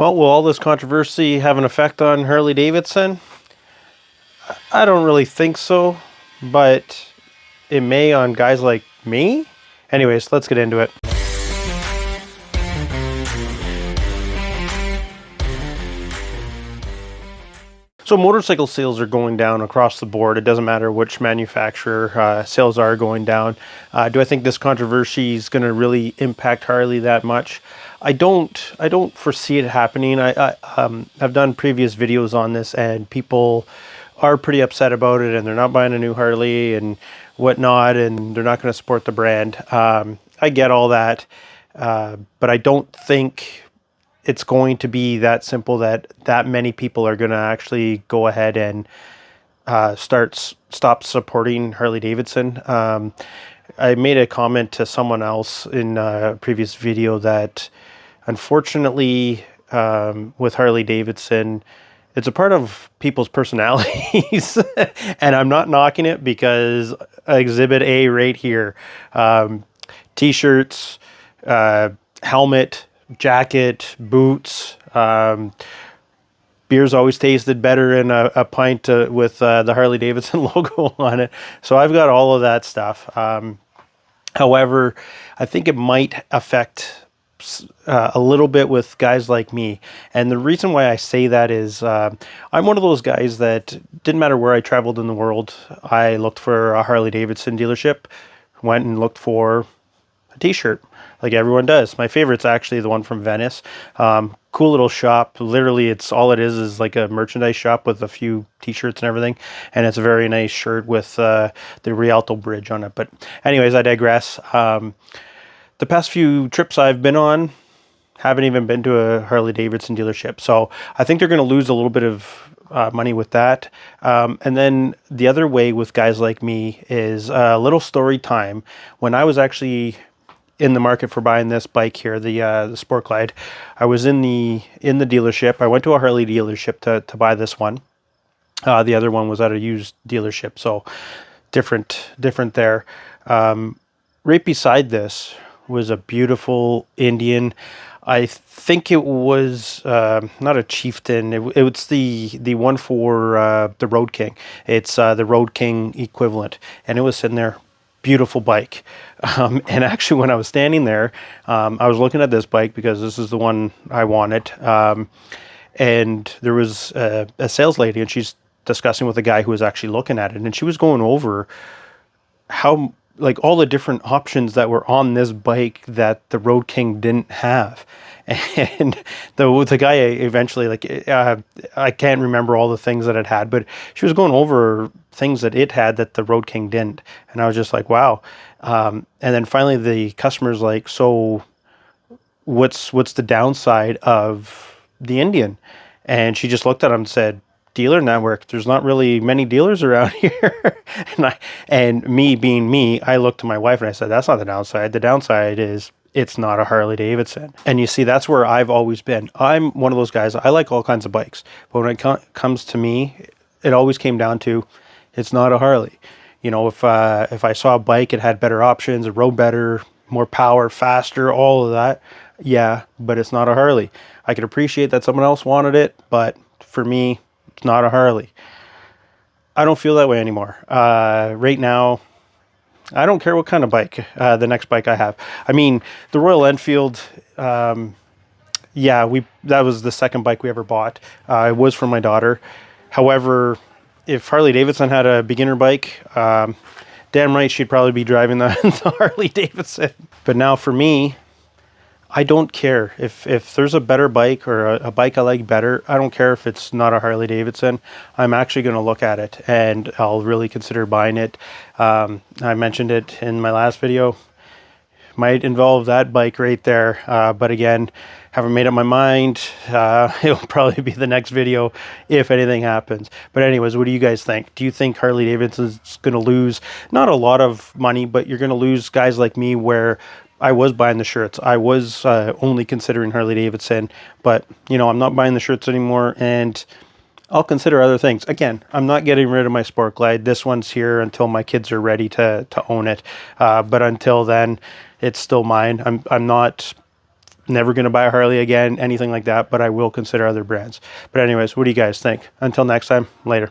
Well, will all this controversy have an effect on Harley Davidson? I don't really think so, but it may on guys like me. Anyways, let's get into it. So motorcycle sales are going down across the board. It doesn't matter which manufacturer, sales are going down. Do I think this controversy is going to really impact Harley that much? I don't foresee it happening. I've done previous videos on this, and people are pretty upset about it, and they're not buying a new Harley and whatnot, and they're not going to support the brand. I get all that, but I don't think it's going to be that simple that many people are going to actually go ahead and stop supporting Harley Davidson. I made a comment to someone else in a previous video that unfortunately with Harley Davidson, it's a part of people's personalities. And I'm not knocking it because Exhibit A right here, t-shirts, helmet, jacket, boots, beer's always tasted better in a pint with the Harley Davidson logo on it. So I've got all of that stuff. However, I think it might affect a little bit with guys like me. And the reason why I say that is I'm one of those guys that didn't matter where I traveled in the world, I looked for a Harley Davidson dealership, went and looked for a t-shirt like everyone does. My favorite's actually the one from Venice. Cool little shop. Literally, it's all it is like a merchandise shop with a few t-shirts and everything. And it's a very nice shirt with the Rialto Bridge on it. But anyways, I digress. The past few trips I've been on, haven't even been to a Harley Davidson dealership. So I think they're going to lose a little bit of money with that. And then the other way with guys like me is a little story time. When I was actually in the market for buying this bike here, the Sport Glide, I was in the dealership. I went to a Harley dealership to buy this one. The other one was at a used dealership, so different there. Right beside this was a beautiful Indian. I think it was not a Chieftain. It's the one for the Road King. It's the Road King equivalent, and it was sitting there. Beautiful bike. And actually when I was standing there, I was looking at this bike because this is the one I wanted. And there was a sales lady, and she's discussing with a guy who was actually looking at it. And she was going over how, like, all the different options that were on this bike that the Road King didn't have. And the guy eventually, I can't remember all the things that it had, but she was going over things that it had that the Road King didn't. And I was just like, wow. And then finally the customer's like, so what's the downside of the Indian? And she just looked at him and said, dealer network. There's not really many dealers around here. and me being me, I looked to my wife and I said, that's not the downside. The downside is it's not a Harley Davidson. And you see, that's where I've always been. I'm one of those guys. I like all kinds of bikes, but when it comes to me, it always came down to it's not a Harley. You know, if I saw a bike, it had better options, it rode better, more power, faster, all of that. Yeah, but it's not a Harley. I could appreciate that someone else wanted it, but for me, it's not a Harley. I don't feel that way anymore. Right now, I don't care what kind of bike, the next bike I have. I mean, the Royal Enfield, that was the second bike we ever bought. It was for my daughter. However, if Harley Davidson had a beginner bike, damn right she'd probably be driving the Harley Davidson. But now for me, I don't care. If there's a better bike or a bike I like better, I don't care if it's not a Harley Davidson. I'm actually going to look at it and I'll really consider buying it. I mentioned it in my last video. Might involve that bike right there. But again, haven't made up my mind. It'll probably be the next video if anything happens. But anyways, what do you guys think? Do you think Harley Davidson's going to lose not a lot of money, but you're going to lose guys like me where I was buying the shirts. I was only considering Harley Davidson, but you know, I'm not buying the shirts anymore, and I'll consider other things. Again, I'm not getting rid of my Sport Glide. This one's here until my kids are ready to own it. But until then, it's still mine. I'm not never going to buy a Harley again, anything like that, but I will consider other brands. But anyways, what do you guys think? Until next time, later.